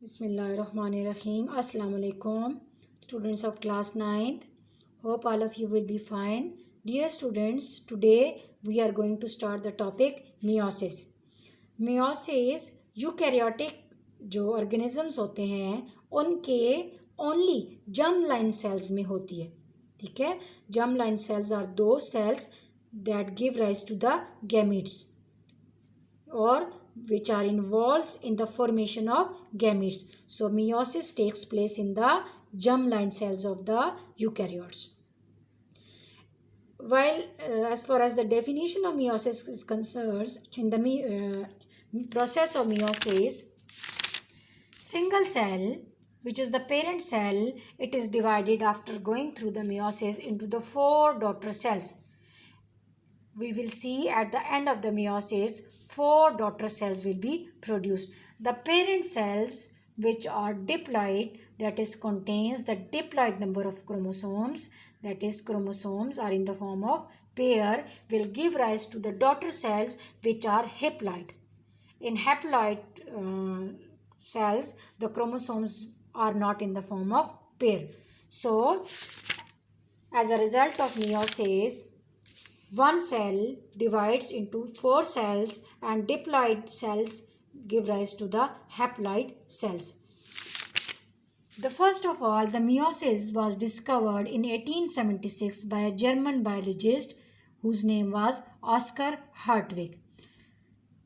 Bismillahirrahmanirrahim. Assalamu alaikum. Students of class 9th. Hope all of you will be fine. Dear students, today we are going to start the topic meiosis. Meiosis eukaryotic जो organisms होते हैं उनके only germ line sales में होती है. ठीक है. Germ line cells are those cells that give rise to the gametes or which are involved in the formation of gametes. So meiosis takes place in the germline cells of the eukaryotes. While as far as the definition of meiosis is concerned, in the process of meiosis, single cell, which is the parent cell, it is divided after going through the meiosis into the four daughter cells. We will see at the end of the meiosis, four daughter cells will be produced. The parent cells, which are diploid, that is contains the diploid number of chromosomes, that is chromosomes are in the form of pair, will give rise to the daughter cells which are haploid. In haploid cells, the chromosomes are not in the form of pair. So, as a result of meiosis, one cell divides into four cells and diploid cells give rise to the haploid cells. The first of all, the meiosis was discovered in 1876 by a German biologist whose name was Oscar Hartwig.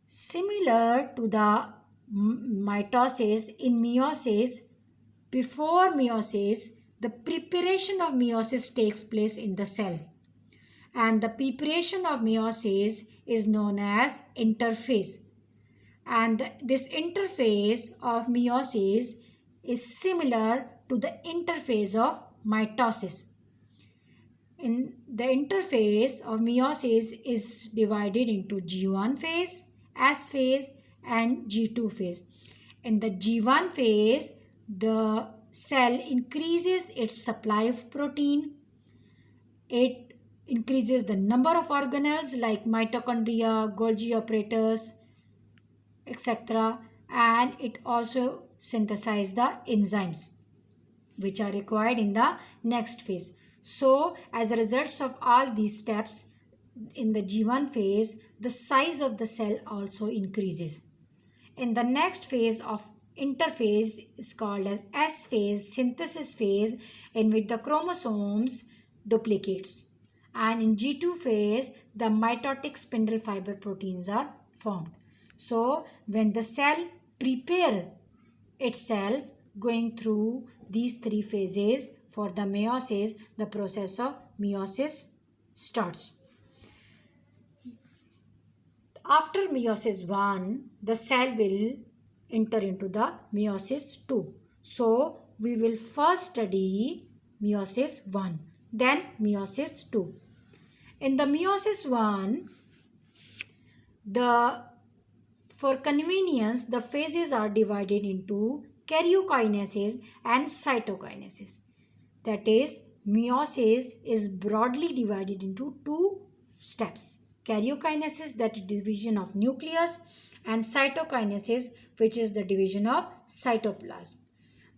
Similar to the mitosis in meiosis, before meiosis, the preparation of meiosis takes place in the cell. And the preparation of meiosis is known as interphase. And this interphase of meiosis is similar to the interphase of mitosis. In the interphase of meiosis is divided into G1 phase, S phase and G2 phase. In the G1 phase, the cell increases its supply of protein. It increases the number of organelles like mitochondria, Golgi apparatus, etc. And it also synthesizes the enzymes which are required in the next phase. So, as a result of all these steps in the G1 phase, the size of the cell also increases. In the next phase of interphase is called as S phase, synthesis phase, in which the chromosomes duplicates. And in G2 phase, the mitotic spindle fiber proteins are formed. So, when the cell prepare itself going through these three phases for the meiosis, the process of meiosis starts. After meiosis 1, the cell will enter into the meiosis 2. So, we will first study meiosis 1, then meiosis 2. In the meiosis 1, for convenience, the phases are divided into karyokinesis and cytokinesis. That is, meiosis is broadly divided into two steps. Karyokinesis, that is division of nucleus, and cytokinesis, which is the division of cytoplasm.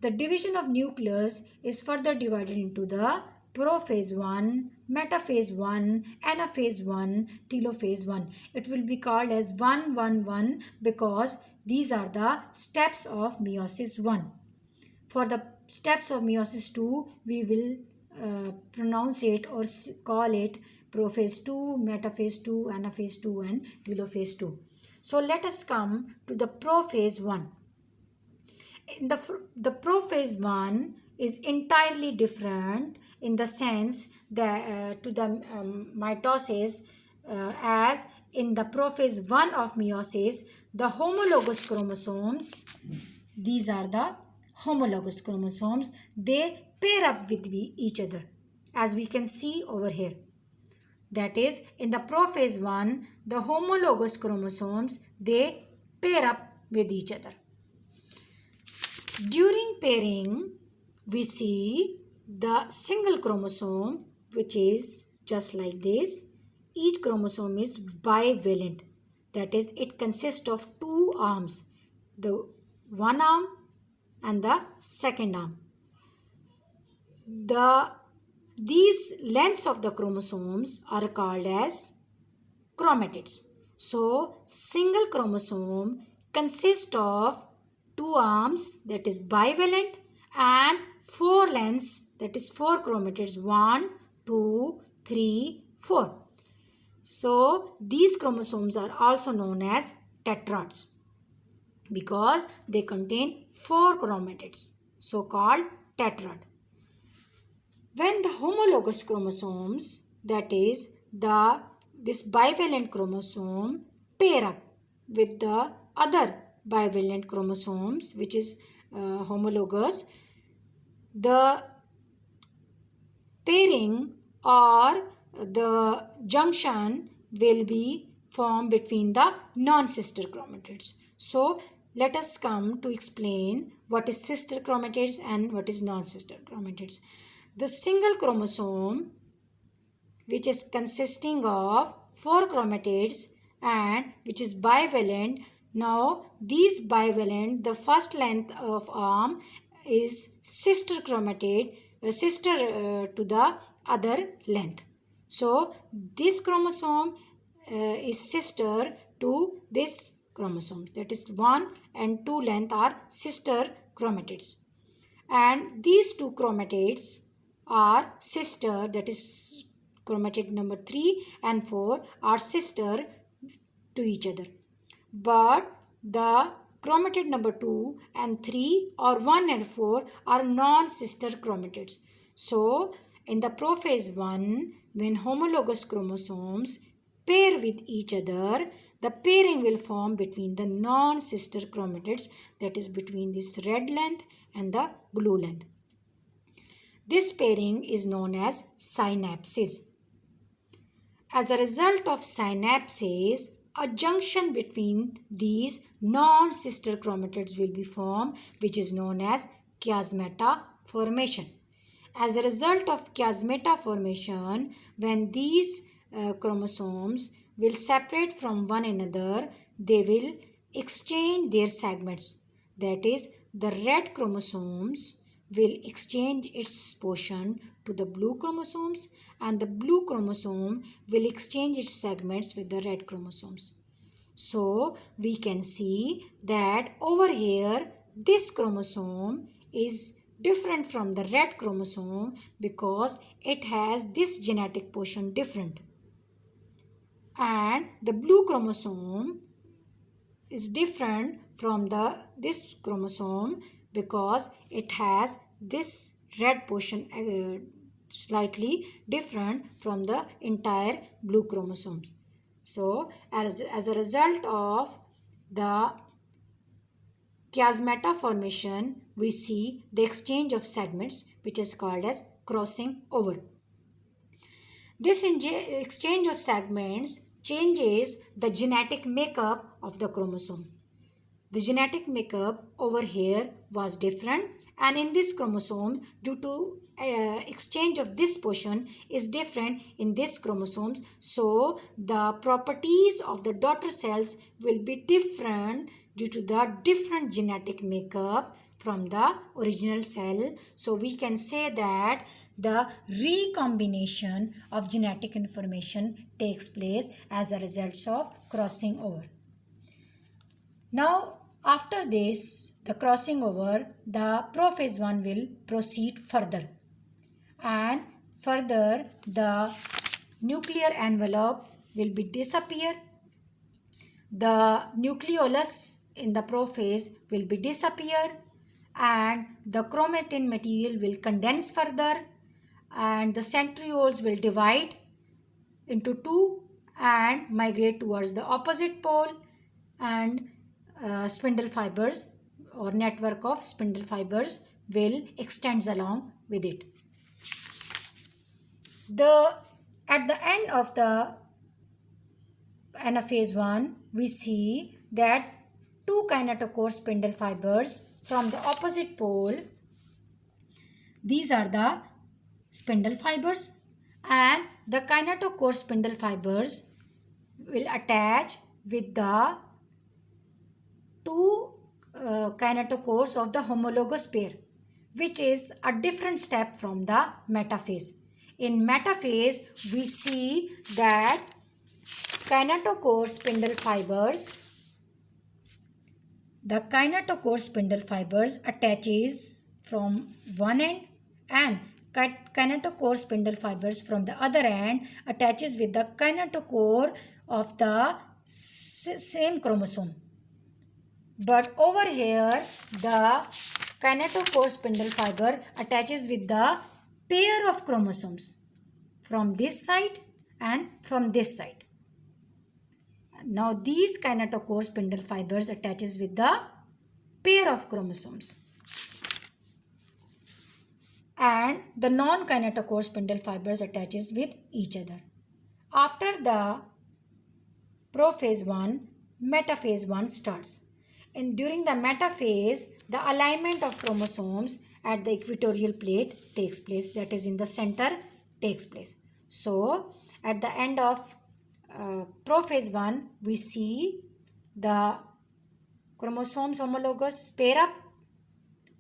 The division of nucleus is further divided into the prophase 1, metaphase 1, anaphase 1, telophase 1. It will be called as 111 because these are the steps of meiosis 1. For the steps of meiosis 2, we will pronounce it or call it prophase 2, metaphase 2, anaphase 2 and telophase 2. So let us come to the prophase 1. In the prophase 1 is entirely different in the sense that to the mitosis, as in the prophase 1 of meiosis, the homologous chromosomes, these are the homologous chromosomes, they pair up with each other, as we can see over here. That is, in the prophase 1, the homologous chromosomes, they pair up with each other. During pairing, we see the single chromosome, which is just like this. Each chromosome is bivalent. That is, it consists of two arms. The one arm and the second arm. These lengths of the chromosomes are called as chromatids. So, single chromosome consists of two arms, that is bivalent, and four lengths, that is four chromatids, 1, 2, 3, 4. So, these chromosomes are also known as tetrads because they contain four chromatids, so called tetrad. When the homologous chromosomes, that is this bivalent chromosome, pair up with the other bivalent chromosomes, which is homologous, the pairing or the junction will be formed between the non-sister chromatids. So let us come to explain what is sister chromatids and what is non-sister chromatids. The single chromosome, which is consisting of four chromatids and which is bivalent. Now these bivalent, the first length of arm is sister chromatid, to the other length. So this chromosome is sister to this chromosome, that is 1 and 2 length are sister chromatids, and these two chromatids are sister, that is chromatid number 3 and 4 are sister to each other, but the chromatid number 2 and 3 or 1 and 4 are non-sister chromatids. So in the prophase 1, when homologous chromosomes pair with each other, the pairing will form between the non-sister chromatids, that is between this red length and the blue length. This pairing is known as synapsis. As a result of synapsis, a junction between these non-sister chromatids will be formed, which is known as chiasmata formation. As a result of chiasmata formation, when these chromosomes will separate from one another, they will exchange their segments. That is, the red chromosomes will exchange its portion to the blue chromosomes, and the blue chromosome will exchange its segments with the red chromosomes. So we can see that over here this chromosome is different from the red chromosome because it has this genetic portion different, and the blue chromosome is different from this chromosome because it has this red portion slightly different from the entire blue chromosome. So as a result of the chiasmata formation, we see the exchange of segments, which is called as crossing over. This exchange of segments changes the genetic makeup of the chromosome. The genetic makeup over here was different, and in this chromosome, due to exchange of this portion is different in this chromosomes, so the properties of the daughter cells will be different due to the different genetic makeup from the original cell. So we can say that the recombination of genetic information takes place as a result of crossing over. Now after this, the crossing over, the prophase 1 will proceed further, and further the nuclear envelope will be disappear. The nucleolus in the prophase will be disappear, and the chromatin material will condense further, and the centrioles will divide into two and migrate towards the opposite pole, and spindle fibers or network of spindle fibers will extend along with it. At the end of the anaphase 1, we see that two kinetochore spindle fibers from the opposite pole. These are the spindle fibers, and the kinetochore spindle fibers will attach with the two kinetochores of the homologous pair, which is a different step from the metaphase. In metaphase, we see that kinetochore spindle fibers attaches from one end, and kinetochore spindle fibers from the other end attaches with the kinetochore of the same chromosome. But over here, the kinetochore spindle fiber attaches with the pair of chromosomes from this side and from this side. Now these kinetochore spindle fibers attaches with the pair of chromosomes, and the non-kinetochore spindle fibers attaches with each other. After the prophase 1, metaphase 1 starts. And during the metaphase, the alignment of chromosomes at the equatorial plate takes place, that is in the center takes place. So at the end of prophase 1, we see the chromosomes homologous pair up,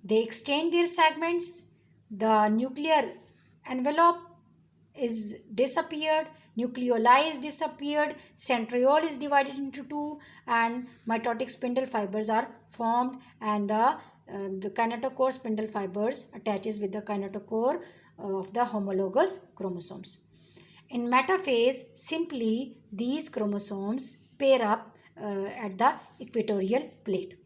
they exchange their segments, the nuclear envelope is disappeared, nucleoli is disappeared, centriole is divided into two, and mitotic spindle fibers are formed, and the kinetochore spindle fibers attaches with the kinetochore of the homologous chromosomes. In metaphase, simply these chromosomes pair up at the equatorial plate.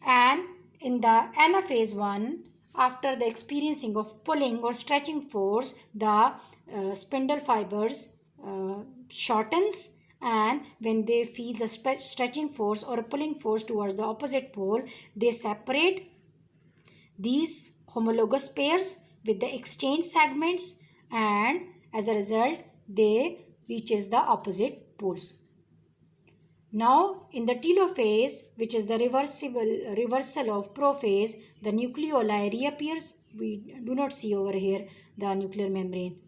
And in the anaphase 1, after the experiencing of pulling or stretching force, the spindle fibers shortens, and when they feel the stretching force or a pulling force towards the opposite pole, they separate these homologous pairs with the exchange segments, and as a result they reaches the opposite poles. Now in the telophase, which is the reversal of prophase, the nucleoli reappears. We do not see over here the nuclear membrane,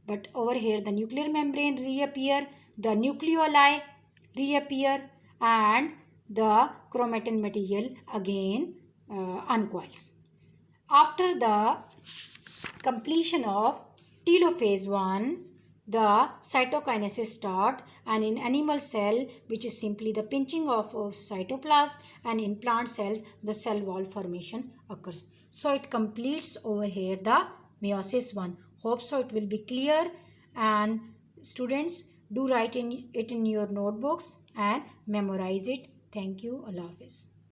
but over here the nuclear membrane reappear, the nucleoli reappear, and the chromatin material again uncoils. After the completion of telophase 1, the cytokinesis start, and in animal cell, which is simply the pinching of cytoplasm, and in plant cells the cell wall formation occurs. So it completes over here the meiosis 1. Hope so it will be clear, and students do write it in your notebooks and memorize it. Thank you. Allah Hafiz.